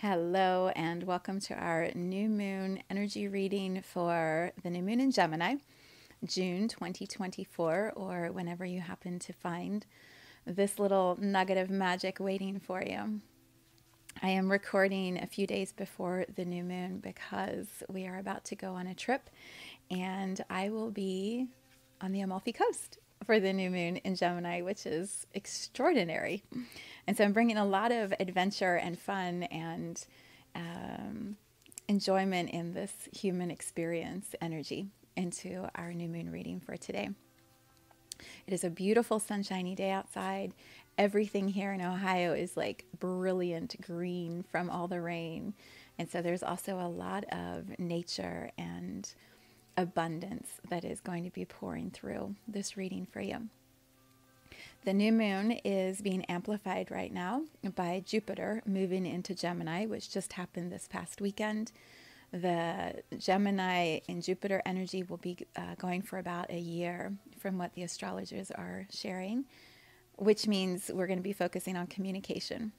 Hello and welcome to our new moon energy reading for the new moon in Gemini, June 2024, or whenever you happen to find this little nugget of magic waiting for you. I am recording a few days before the new moon because we are about to go on a trip and I will be on the Amalfi Coast for the new moon in Gemini, which is extraordinary. And so I'm bringing a lot of adventure and fun and enjoyment in this human experience energy into our new moon reading for today. It is a beautiful sunshiny day outside. Everything here in Ohio is like brilliant green from all the rain. And so there's also a lot of nature and abundance that is going to be pouring through this reading for you. The new moon is being amplified right now by Jupiter moving into Gemini, which just happened this past weekend. The Gemini and Jupiter energy will be going for about a year from what the astrologers are sharing, which means we're going to be focusing on communication,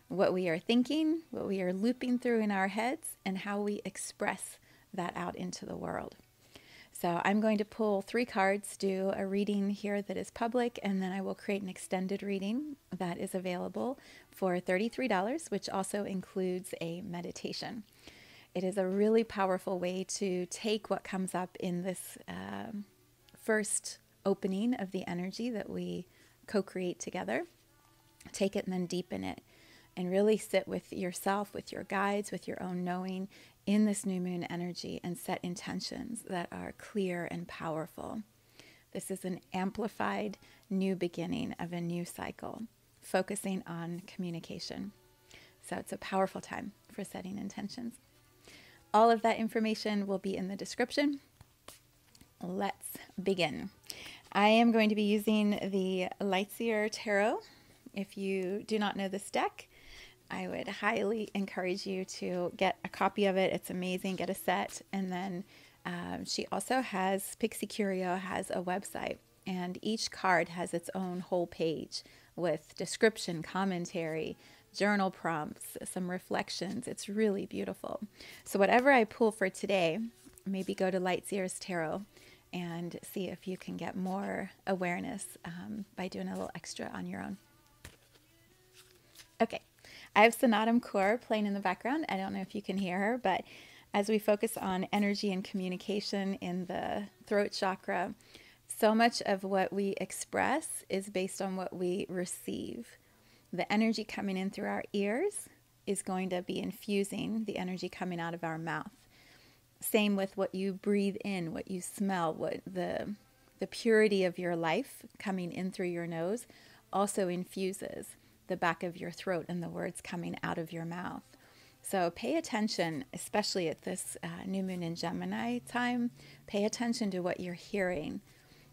what we are thinking, what we are looping through in our heads, and how we express that out into the world. So I'm going to pull 3 cards, do a reading here that is public, and then I will create an extended reading that is available for $33, which also includes a meditation. It is a really powerful way to take what comes up in this first opening of the energy that we co-create together, take it and then deepen it, and really sit with yourself, with your guides, with your own knowing in this new moon energy and set intentions that are clear and powerful. This is an amplified new beginning of a new cycle, focusing on communication. So it's a powerful time for setting intentions. All of that information will be in the description. Let's begin. I am going to be using the Lightseer Tarot. If you do not know this deck, I would highly encourage you to get a copy of it. It's amazing. Get a set. And then she also has, Pixie Curio has a website, and each card has its own whole page with description, commentary, journal prompts, some reflections. It's really beautiful. So whatever I pull for today, maybe go to Lightseer's Tarot and see if you can get more awareness by doing a little extra on your own. Okay. I have Sonatum Core playing in the background. I don't know if you can hear her, but as we focus on energy and communication in the throat chakra, so much of what we express is based on what we receive. The energy coming in through our ears is going to be infusing the energy coming out of our mouth. Same with what you breathe in, what you smell, what the purity of your life coming in through your nose also infuses the back of your throat and the words coming out of your mouth. So pay attention, especially at this new moon in Gemini time. Pay attention to what you're hearing.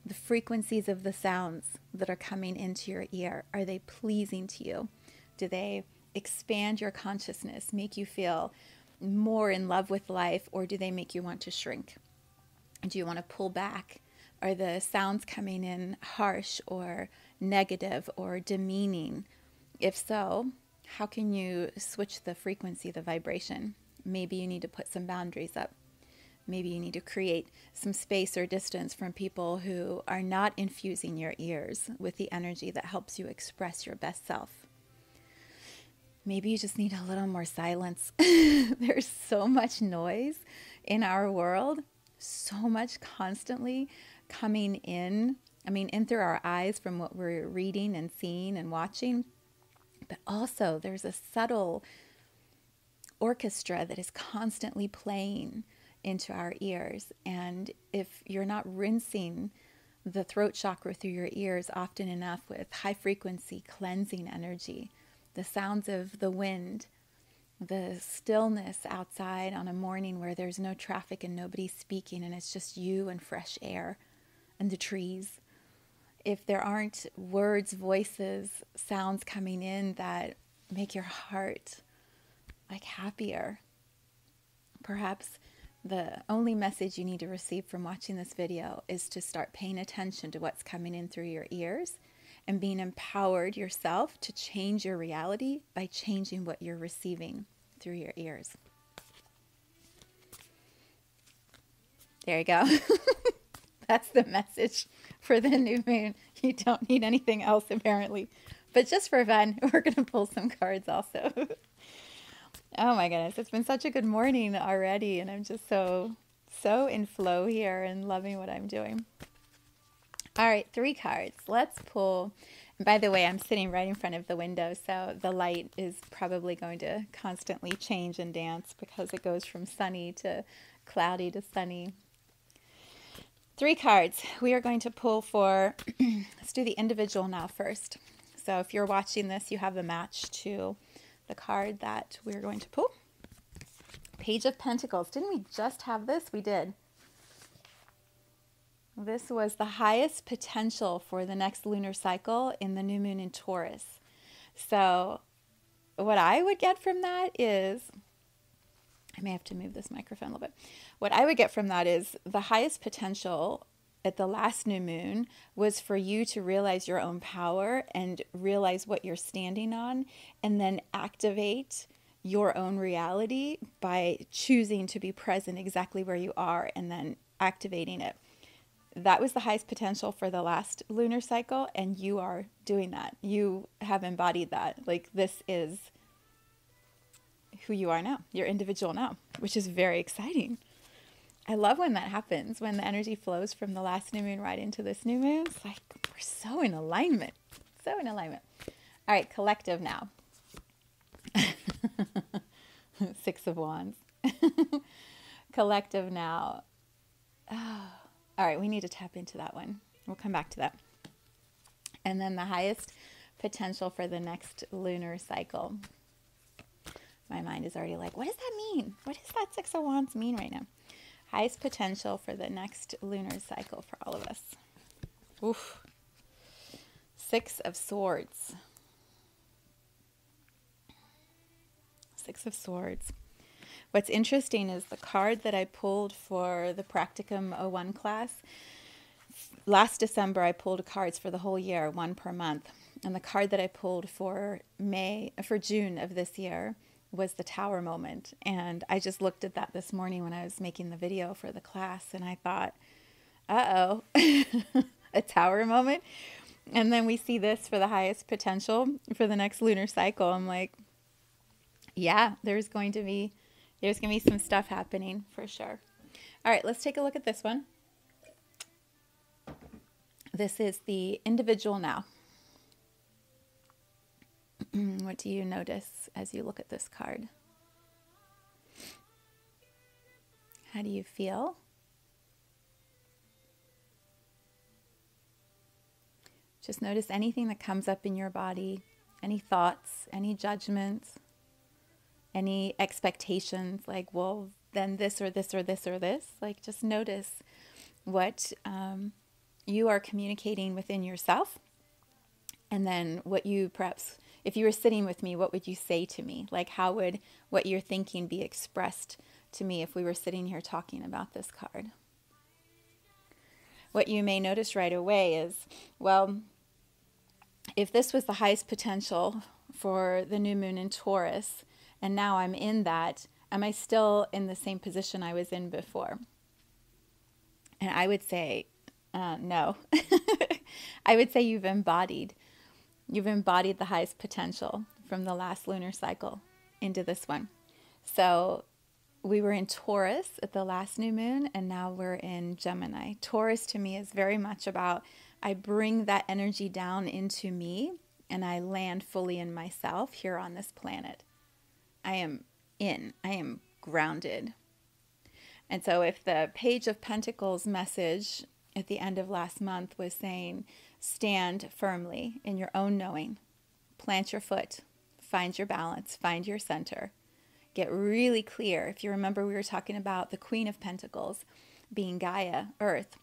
The frequencies of the sounds that are coming into your ear. Are they pleasing to you? Do they expand your consciousness, make you feel more in love with life, or do they make you want to shrink? Do you want to pull back? Are the sounds coming in harsh or negative or demeaning? If so, how can you switch the frequency, the vibration? Maybe you need to put some boundaries up. Maybe you need to create some space or distance from people who are not infusing your ears with the energy that helps you express your best self. Maybe you just need a little more silence. There's so much noise in our world, so much constantly coming in. In through our eyes from what we're reading and seeing and watching. But also there's a subtle orchestra that is constantly playing into our ears. And if you're not rinsing the throat chakra through your ears often enough with high frequency cleansing energy, the sounds of the wind, the stillness outside on a morning where there's no traffic and nobody's speaking and it's just you and fresh air and the trees, if there aren't words, voices, sounds coming in that make your heart like happier, perhaps the only message you need to receive from watching this video is to start paying attention to what's coming in through your ears and being empowered yourself to change your reality by changing what you're receiving through your ears. There you go. That's the message for the new moon. You don't need anything else apparently. But just for fun, we're going to pull some cards also. Oh my goodness, it's been such a good morning already, and I'm just so in flow here and loving what I'm doing. All right, 3 cards. Let's pull. And by the way, I'm sitting right in front of the window, so the light is probably going to constantly change and dance because it goes from sunny to cloudy to sunny. 3 cards. We are going to pull for, let's do the individual now first. So if you're watching this, you have the match to the card that we're going to pull. Page of Pentacles. Didn't we just have this? We did. This was the highest potential for the next lunar cycle in the new moon in Taurus. So what I would get from that is, I may have to move this microphone a little bit. What I would get from that is the highest potential at the last new moon was for you to realize your own power and realize what you're standing on, and then activate your own reality by choosing to be present exactly where you are and then activating it. That was the highest potential for the last lunar cycle, and you are doing that. You have embodied that. Like, this is who you are now, your individual now, which is very exciting. I love when that happens, when the energy flows from the last new moon right into this new moon. It's like we're so in alignment, so in alignment. All right, collective now. 6 of Wands. Collective now. Oh. All right, we need to tap into that one. We'll come back to that. And then the highest potential for the next lunar cycle. My mind is already like, what does that mean? What does that 6 of Wands mean right now? Highest potential for the next lunar cycle for all of us. Oof. 6 of Swords. 6 of Swords. What's interesting is the card that I pulled for the Practicum 01 class. Last December, I pulled cards for the whole year, 1 per month. And the card that I pulled for June of this year was the Tower moment. And I just looked at that this morning when I was making the video for the class, and I thought, uh-oh, a Tower moment? And then we see this for the highest potential for the next lunar cycle. I'm like, yeah, there's going to be some stuff happening for sure. All right, let's take a look at this one. This is the individual now. What do you notice as you look at this card? How do you feel? Just notice anything that comes up in your body, any thoughts, any judgments, any expectations, like, well, then this or this or this or this. Like, just notice what you are communicating within yourself. And then what you perhaps, if you were sitting with me, what would you say to me? Like, how would what you're thinking be expressed to me if we were sitting here talking about this card? What you may notice right away is, well, if this was the highest potential for the new moon in Taurus, and now I'm in that, am I still in the same position I was in before? And I would say, no. I would say you've embodied the highest potential from the last lunar cycle into this one. So we were in Taurus at the last new moon, and now we're in Gemini. Taurus to me is very much about, I bring that energy down into me and I land fully in myself here on this planet. I am grounded. And so if the Page of Pentacles message at the end of last month was saying, stand firmly in your own knowing, plant your foot, find your balance, find your center, get really clear. If you remember, we were talking about the Queen of Pentacles being Gaia, Earth,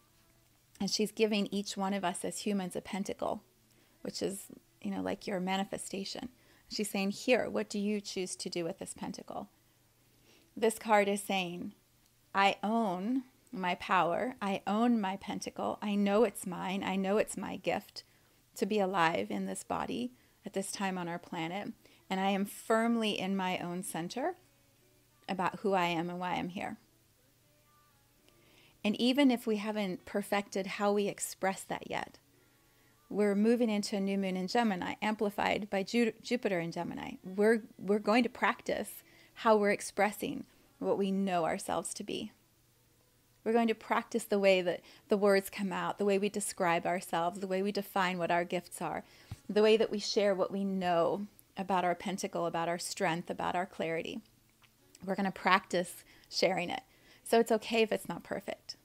and she's giving each one of us as humans a pentacle, which is, like your manifestation. She's saying, here, what do you choose to do with this pentacle? This card is saying, I own my power. I own my pentacle. I know it's mine. I know it's my gift to be alive in this body at this time on our planet. And I am firmly in my own center. about who I am and why I'm here. And even if we haven't perfected how we express that yet, we're moving into a new moon in Gemini, amplified by Jupiter in Gemini. We're going to practice how we're expressing what we know ourselves to be. We're going to practice the way that the words come out, the way we describe ourselves, the way we define what our gifts are, the way that we share what we know about our pentacle, about our strength, about our clarity. We're going to practice sharing it. So it's okay if it's not perfect.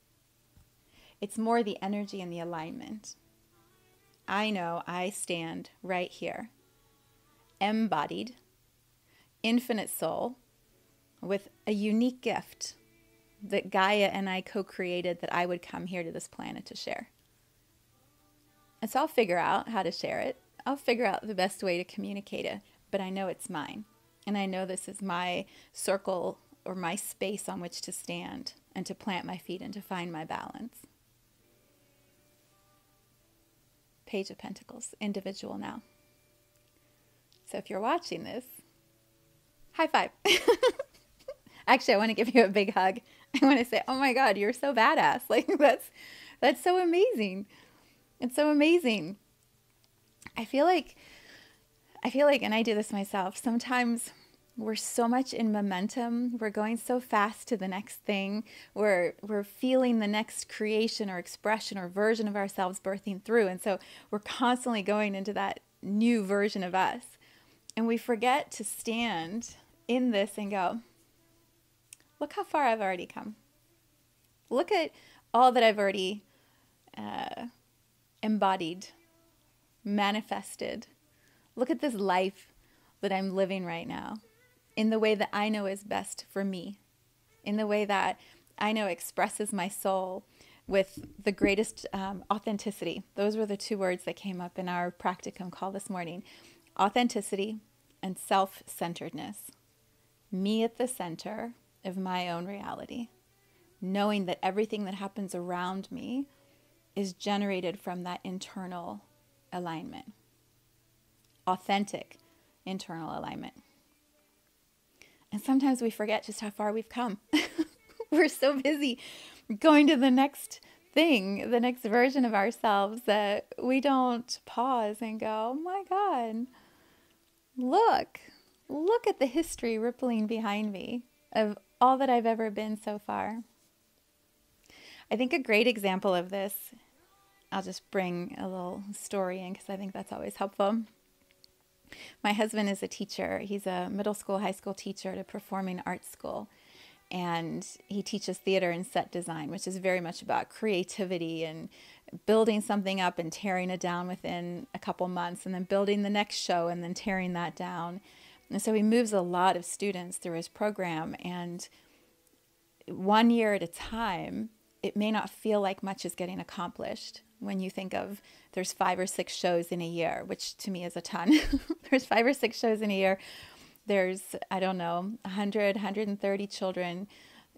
It's more the energy and the alignment. I know I stand right here, embodied, infinite soul, with a unique gift that Gaia and I co-created that I would come here to this planet to share. And so I'll figure out how to share it. I'll figure out the best way to communicate it, but I know it's mine. And I know this is my circle or my space on which to stand and to plant my feet and to find my balance. Page of Pentacles, individual now. So if you're watching this, high five. Actually, I want to give you a big hug. I want to say, oh my God, you're so badass. Like that's so amazing. It's so amazing. I feel like, and I do this myself, sometimes we're so much in momentum. We're going so fast to the next thing. We're feeling the next creation or expression or version of ourselves birthing through. And so we're constantly going into that new version of us. And we forget to stand in this and go, look how far I've already come. Look at all that I've already embodied, manifested. Look at this life that I'm living right now in the way that I know is best for me, in the way that I know expresses my soul with the greatest authenticity. Those were the two words that came up in our practicum call this morning. Authenticity and self-centeredness. Me at the center of my own reality, knowing that everything that happens around me is generated from that internal alignment. Authentic internal alignment. And sometimes we forget just how far we've come. We're so busy going to the next thing, the next version of ourselves, that we don't pause and go, oh my God, look at the history rippling behind me of all that I've ever been so far. I think a great example of this, I'll just bring a little story in because I think that's always helpful. My husband is a teacher. He's a middle school, high school teacher at a performing arts school. And he teaches theater and set design, which is very much about creativity and building something up and tearing it down within a couple months, and then building the next show and then tearing that down. And so he moves a lot of students through his program, and 1 year at a time, it may not feel like much is getting accomplished when you think of there's 5 or 6 shows in a year, which to me is a ton. There's 5 or 6 shows in a year. There's, 100, 130 children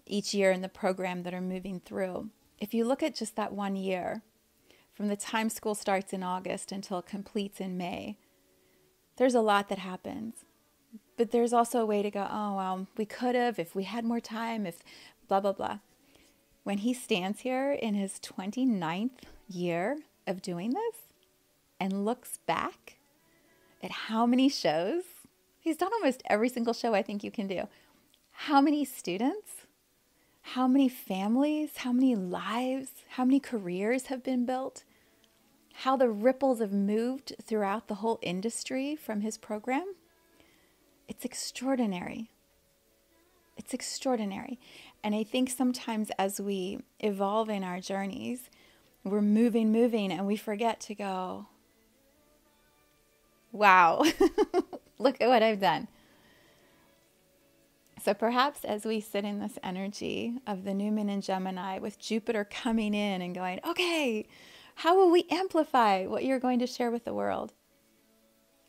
each year in the program that are moving through. If you look at just that 1 year, from the time school starts in August until it completes in May, there's a lot that happens. But there's also a way to go, oh, well, we could have, if we had more time, if blah, blah, blah. When he stands here in his 29th year of doing this and looks back at how many shows, he's done almost every single show I think you can do. How many students, how many families, how many lives, how many careers have been built, how the ripples have moved throughout the whole industry from his program. It's extraordinary. It's extraordinary. And I think sometimes as we evolve in our journeys, we're moving, and we forget to go, wow, look at what I've done. So perhaps as we sit in this energy of the new moon in Gemini with Jupiter coming in and going, okay, how will we amplify what you're going to share with the world?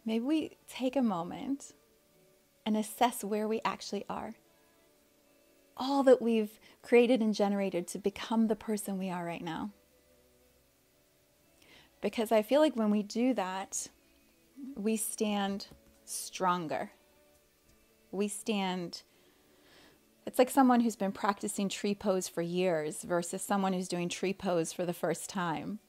Maybe we take a moment and assess where we actually are. All that we've created and generated to become the person we are right now. Because I feel like when we do that, we stand stronger. We stand It's like someone who's been practicing tree pose for years versus someone who's doing tree pose for the first time.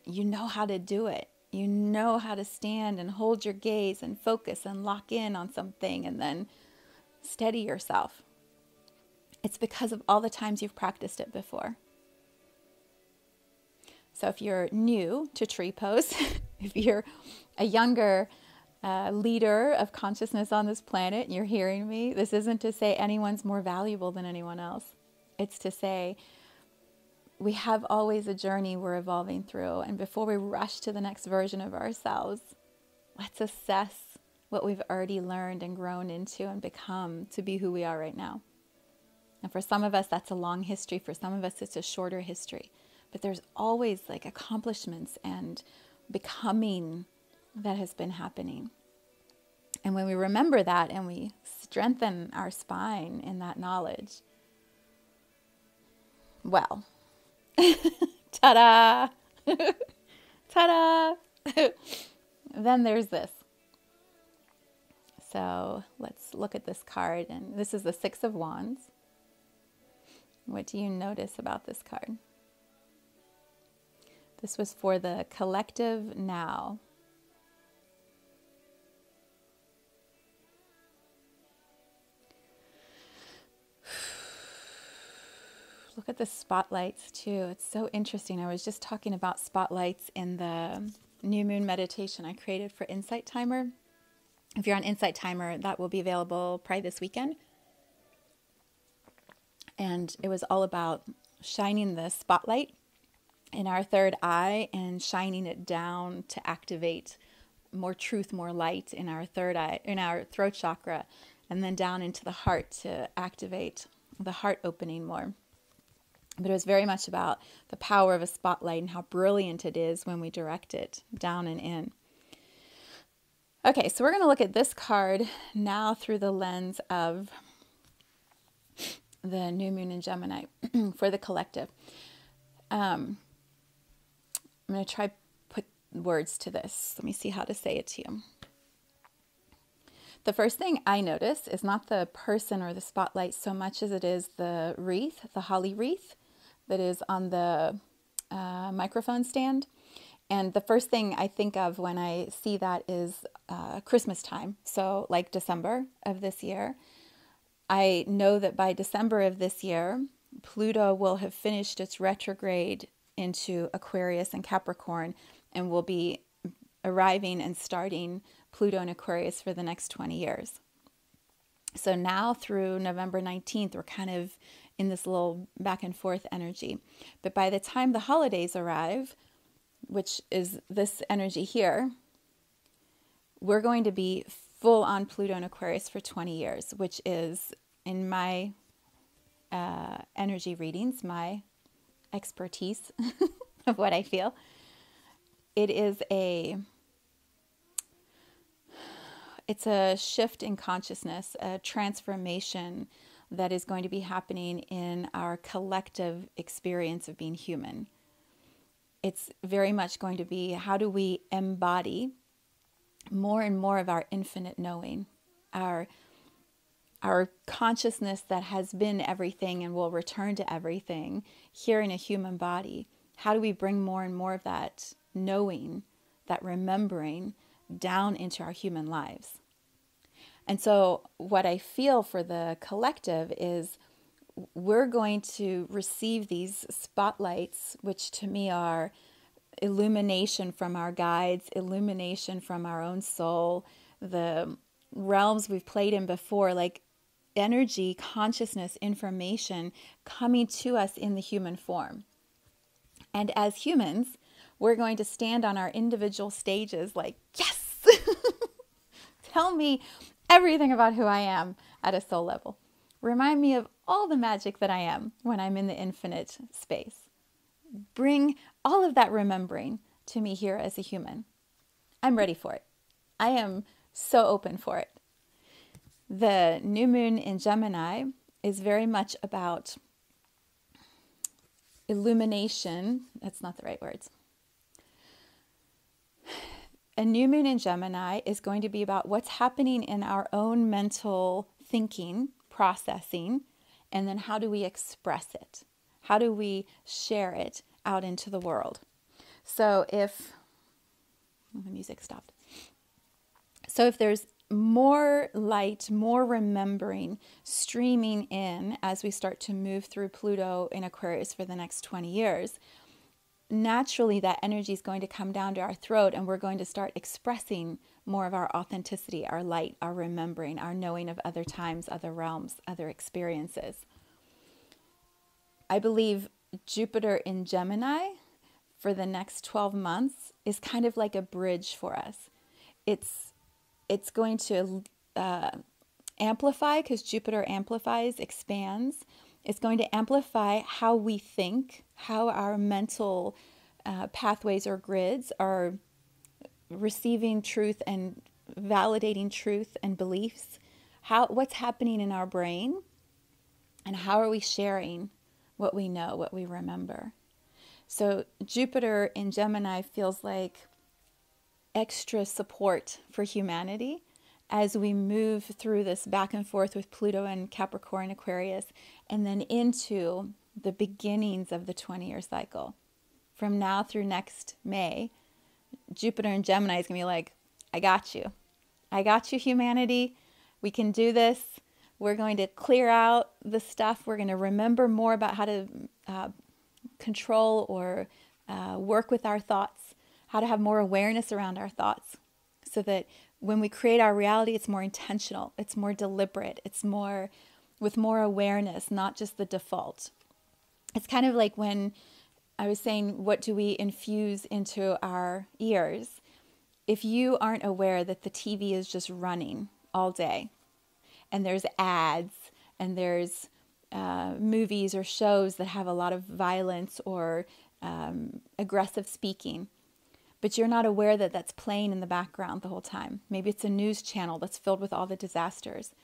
You know how to do it. You know how to stand and hold your gaze and focus and lock in on something and then steady yourself. It's because of all the times you've practiced it before. So if you're new to tree pose, if you're a younger leader of consciousness on this planet and you're hearing me, this isn't to say anyone's more valuable than anyone else. It's to say we have always a journey we're evolving through. And before we rush to the next version of ourselves, let's assess what we've already learned and grown into and become to be who we are right now. And for some of us, that's a long history. For some of us, it's a shorter history. But there's always like accomplishments and becoming that has been happening. And when we remember that and we strengthen our spine in that knowledge, well, ta-da! Ta-da! Then there's this. So let's look at this card. And this is the Six of Wands. What do you notice about this card? This was for the collective now. Look at the spotlights too. It's so interesting. I was just talking about spotlights in the new moon meditation I created for Insight Timer. If you're on Insight Timer, that will be available probably this weekend. And it was all about shining the spotlight in our third eye and shining it down to activate more truth, more light in our third eye, in our throat chakra, and then down into the heart to activate the heart opening more. But it was very much about the power of a spotlight and how brilliant it is when we direct it down and in. Okay, so we're going to look at this card now through the lens of the new moon in Gemini for the collective. I'm going to try put words to this. Let me see how to say it to you. The first thing I notice is not the person or the spotlight so much as it is the wreath, the holly wreath that is on the microphone stand. And the first thing I think of when I see that is Christmas time. So like December of this year. I know that by December of this year, Pluto will have finished its retrograde into Aquarius and Capricorn and will be arriving and starting Pluto in Aquarius for the next 20 years. So now through November 19th, we're kind of in this little back and forth energy. But by the time the holidays arrive, which is this energy here, we're going to be full on Pluto in Aquarius for 20 years, which is in my energy readings, my expertise of what I feel. It's a shift in consciousness, a transformation that is going to be happening in our collective experience of being human. It's very much going to be, how do we embody more and more of our infinite knowing, our consciousness that has been everything and will return to everything here in a human body. How do we bring more and more of that knowing, that remembering down into our human lives? And so what I feel for the collective is we're going to receive these spotlights, which to me are illumination from our guides, illumination from our own soul, the realms we've played in before, like energy, consciousness, information coming to us in the human form. And as humans, we're going to stand on our individual stages like, yes, tell me everything about who I am at a soul level. Remind me of all the magic that I am when I'm in the infinite space. Bring all of that remembering to me here as a human. I'm ready for it. I am so open for it. The new moon in Gemini is very much about illumination. That's not the right words. A new moon in Gemini is going to be about what's happening in our own mental thinking, processing, And then how do we express it? How do we share it out into the world? So if the music stopped. So if there's more light, more remembering streaming in as we start to move through Pluto in Aquarius for the next 20 years, naturally that energy is going to come down to our throat, and we're going to start expressing more of our authenticity, our light, our remembering, our knowing of other times, other realms, other experiences. I believe Jupiter in Gemini for the next 12 months is kind of like a bridge for us. It's going to amplify, because Jupiter amplifies, expands. It's going to amplify how we think, how our mental pathways or grids are receiving truth and validating truth and beliefs, what's happening in our brain, and how are we sharing what we know, what we remember. So Jupiter in Gemini feels like extra support for humanity as we move through this back and forth with Pluto and Capricorn, Aquarius, and then into the beginnings of the 20-year cycle. From now through next May, Jupiter in Gemini is going to be like, I got you. I got you, humanity. We can do this. We're going to clear out the stuff. We're going to remember more about how to control or work with our thoughts, how to have more awareness around our thoughts, so that when we create our reality, it's more intentional, it's more deliberate, it's more with more awareness, not just the default. It's kind of like when I was saying, what do we infuse into our ears? If you aren't aware that the TV is just running all day, and there's ads, and there's movies or shows that have a lot of violence or aggressive speaking, but you're not aware that that's playing in the background the whole time. Maybe it's a news channel that's filled with all the disasters.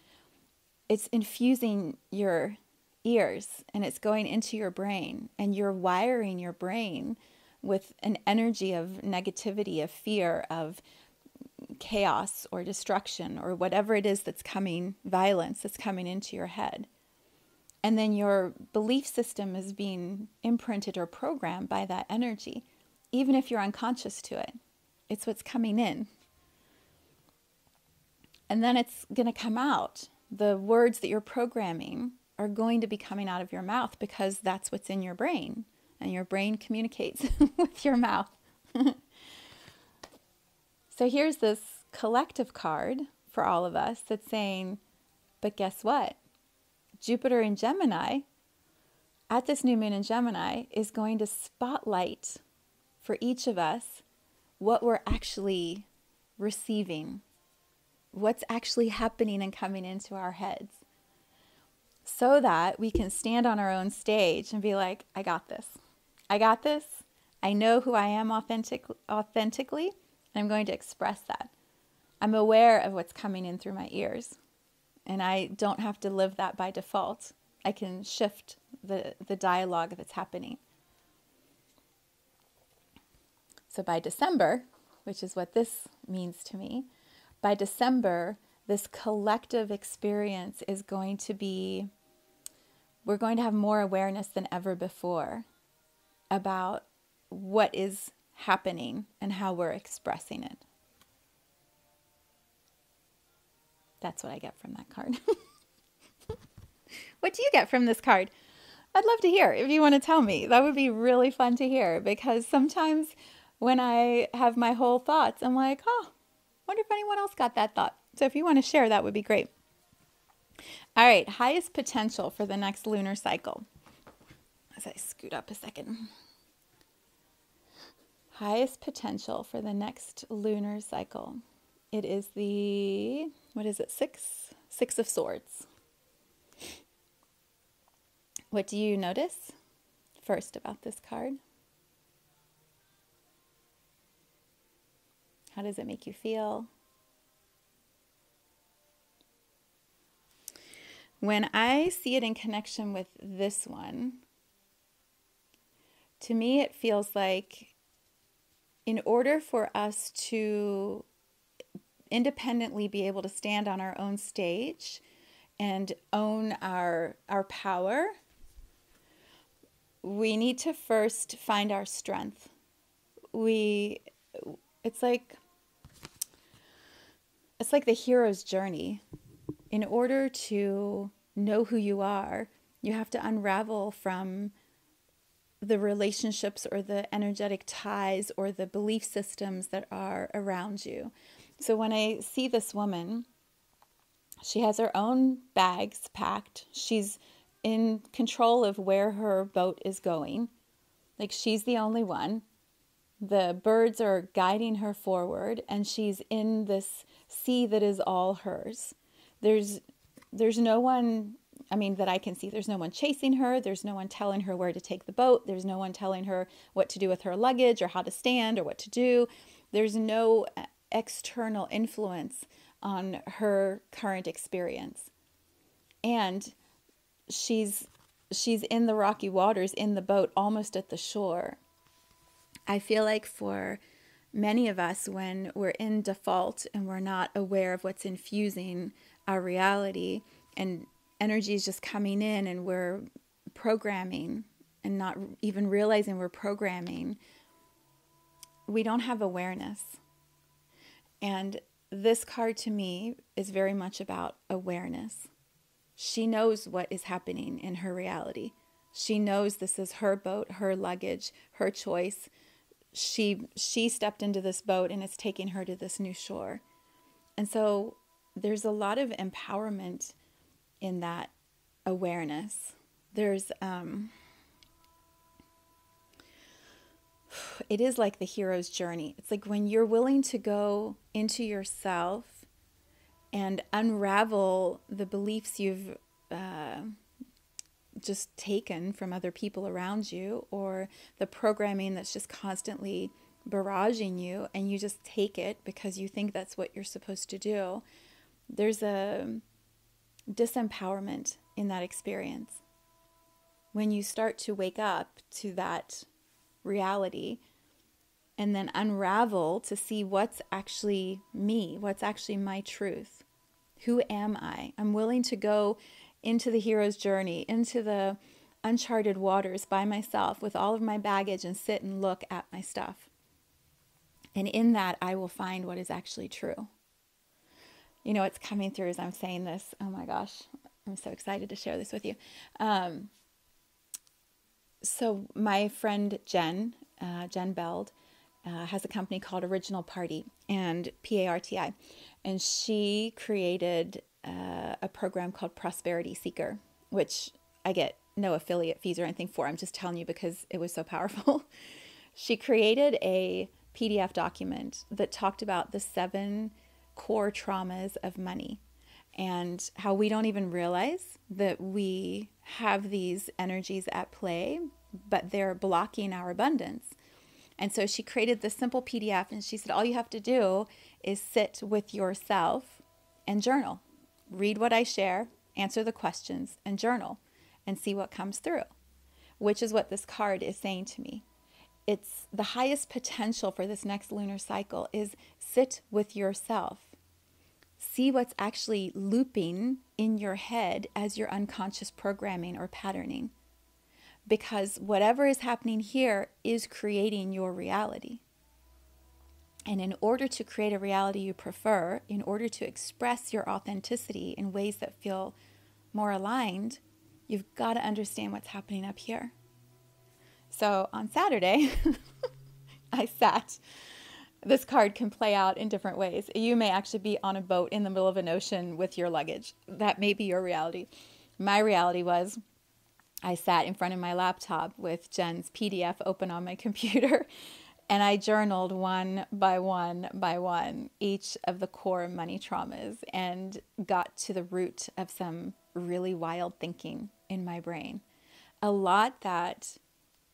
It's infusing your ears, and it's going into your brain, and you're wiring your brain with an energy of negativity, of fear, of chaos or destruction, or whatever it is that's coming, violence that's coming into your head. And then your belief system is being imprinted or programmed by that energy. Even if you're unconscious to it, it's what's coming in. And then it's going to come out. The words that you're programming are going to be coming out of your mouth, because that's what's in your brain. And your brain communicates with your mouth. So here's this collective card for all of us that's saying, but guess what? Jupiter in Gemini, at this new moon in Gemini, is going to spotlight for each of us what we're actually receiving, what's actually happening and coming into our heads, so that we can stand on our own stage and be like, I got this. I got this. I know who I am authentically, and I'm going to express that. I'm aware of what's coming in through my ears, and I don't have to live that by default. I can shift the dialogue that's happening. So by December, which is what this means to me, by December, this collective experience is going to be, we're going to have more awareness than ever before about what is happening and how we're expressing it. That's what I get from that card. What do you get from this card? I'd love to hear. If you want to tell me, that would be really fun to hear, because sometimes when I have my whole thoughts, I'm like, oh, wonder if anyone else got that thought. So if you want to share, that would be great. All right, highest potential for the next lunar cycle. As I scoot up a second. Highest potential for the next lunar cycle. It is the, what is it, Six of Swords. What do you notice first about this card? How does it make you feel? When I see it in connection with this one, to me it feels like in order for us to independently be able to stand on our own stage and own our power, we need to first find our strength. It's like the hero's journey. In order to know who you are, you have to unravel from the relationships or the energetic ties or the belief systems that are around you. So when I see this woman, she has her own bags packed. She's in control of where her boat is going. Like, she's the only one. The birds are guiding her forward, and she's in this sea that is all hers. There's no one, I mean, that I can see. There's no one chasing her. There's no one telling her where to take the boat. There's no one telling her what to do with her luggage or how to stand or what to do. There's no external influence on her current experience. And she's in the rocky waters, in the boat, almost at the shore. I feel like for many of us, when we're in default and we're not aware of what's infusing our reality, and energy is just coming in and we're programming and not even realizing we're programming, we don't have awareness. And this card to me is very much about awareness. She knows what is happening in her reality. She knows this is her boat, her luggage, her choice. She stepped into this boat and it's taking her to this new shore. And so there's a lot of empowerment in that awareness. There's it is like the hero's journey. It's like when you're willing to go into yourself and unravel the beliefs you've just taken from other people around you, or the programming that's just constantly barraging you, and you just take it because you think that's what you're supposed to do. There's a disempowerment in that experience. When you start to wake up to that reality and then unravel to see what's actually me, what's actually my truth. Who am I? I'm willing to go into the hero's journey, into the uncharted waters by myself with all of my baggage and sit and look at my stuff. And in that, I will find what is actually true. You know, it's coming through as I'm saying this. Oh my gosh, I'm so excited to share this with you. So my friend Jen Beld, has a company called Original Party, and PARTI, and she created a program called Prosperity Seeker, which I get no affiliate fees or anything for. I'm just telling you because it was so powerful. She created a PDF document that talked about the 7 core traumas of money and how we don't even realize that we have these energies at play, but they're blocking our abundance. And so she created this simple PDF, and she said, all you have to do is sit with yourself and journal. Read what I share, answer the questions, and journal, and see what comes through, which is what this card is saying to me. It's the highest potential for this next lunar cycle is sit with yourself. See what's actually looping in your head as your unconscious programming or patterning. Because whatever is happening here is creating your reality. And in order to create a reality you prefer, in order to express your authenticity in ways that feel more aligned, you've got to understand what's happening up here. So on Saturday, I sat. This card can play out in different ways. You may actually be on a boat in the middle of an ocean with your luggage. That may be your reality. My reality was I sat in front of my laptop with Jen's PDF open on my computer, and I journaled one by one each of the core money traumas and got to the root of some really wild thinking in my brain. A lot that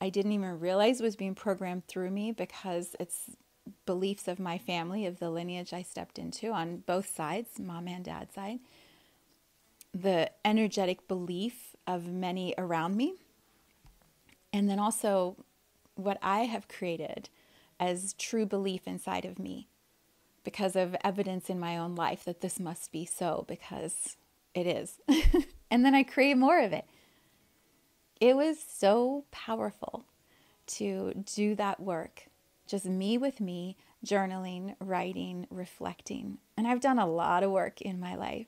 I didn't even realize was being programmed through me because it's beliefs of my family, of the lineage I stepped into on both sides, mom and dad side. The energetic belief of many around me, and then also what I have created as true belief inside of me because of evidence in my own life that this must be so, because it is. And then I create more of it. It was so powerful to do that work. Just me with me, journaling, writing, reflecting. And I've done a lot of work in my life.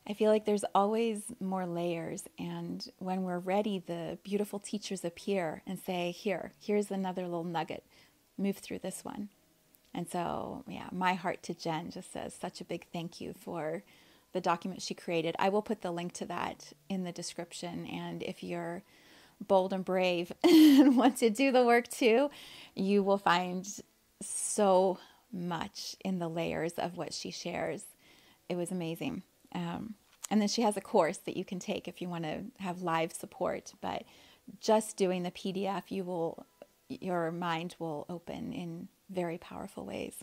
I feel like there's always more layers. And when we're ready, the beautiful teachers appear and say, here's another little nugget. Move through this one. And so, yeah, my heart to Jen just says such a big thank you for the document she created. I will put the link to that in the description. And if you're bold and brave and want to do the work too, you will find so much in the layers of what she shares. It was amazing. And then she has a course that you can take if you want to have live support. But just doing the PDF, your mind will open in very powerful ways.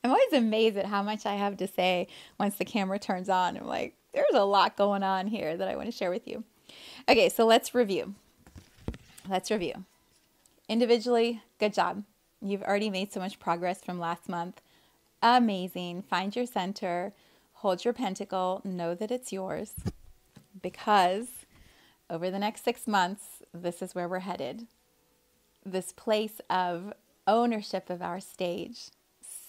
I'm always amazed at how much I have to say once the camera turns on. I'm like, there's a lot going on here that I want to share with you. Okay, so let's review. Individually, good job. You've already made so much progress from last month. Amazing. Find your center, hold your pentacle, know that it's yours, because over the next 6 months, this is where we're headed. This place of ownership of our stage.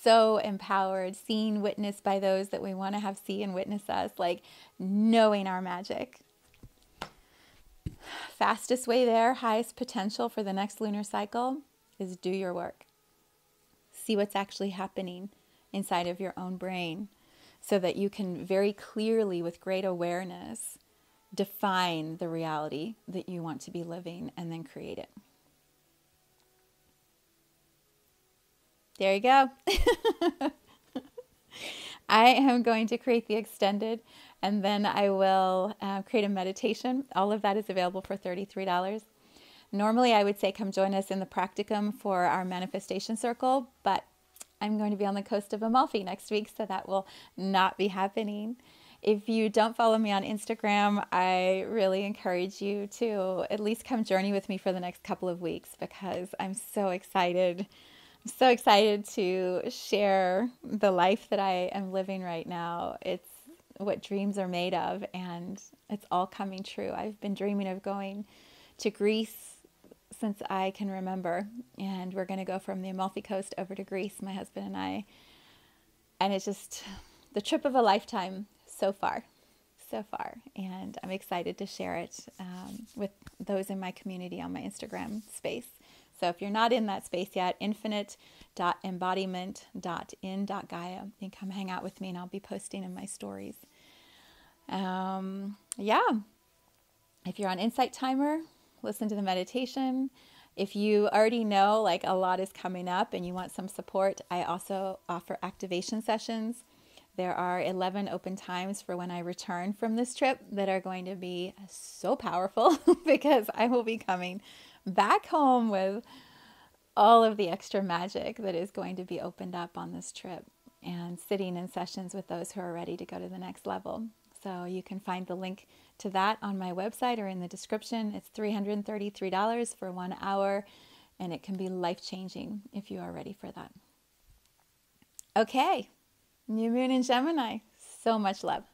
So empowered, seen, witnessed by those that we want to have see and witness us, like knowing our magic. Fastest way there, highest potential for the next lunar cycle is do your work. See what's actually happening inside of your own brain so that you can very clearly, with great awareness, define the reality that you want to be living and then create it. There you go. I am going to create the extended, and then I will create a meditation. All of that is available for $33. Normally, I would say come join us in the Practicum for our manifestation circle, but I'm going to be on the coast of Amalfi next week, so that will not be happening. If you don't follow me on Instagram, I really encourage you to at least come journey with me for the next couple of weeks, because I'm so excited. I'm so excited to share the life that I am living right now. It's what dreams are made of, and it's all coming true. I've been dreaming of going to Greece since I can remember, and we're going to go from the Amalfi Coast over to Greece, my husband and I, and it's just the trip of a lifetime so far, and I'm excited to share it with those in my community on my Instagram space. So if you're not in that space yet, infinite.embodiment.in.gaia. You can come hang out with me, and I'll be posting in my stories. Yeah. If you're on Insight Timer, listen to the meditation. If you already know like a lot is coming up and you want some support, I also offer activation sessions. There are 11 open times for when I return from this trip that are going to be so powerful because I will be coming back home with all of the extra magic that is going to be opened up on this trip, and sitting in sessions with those who are ready to go to the next level. So you can find the link to that on my website or in the description. It's $333 for 1 hour, and it can be life-changing if you are ready for that. Okay, new moon in Gemini. So much love.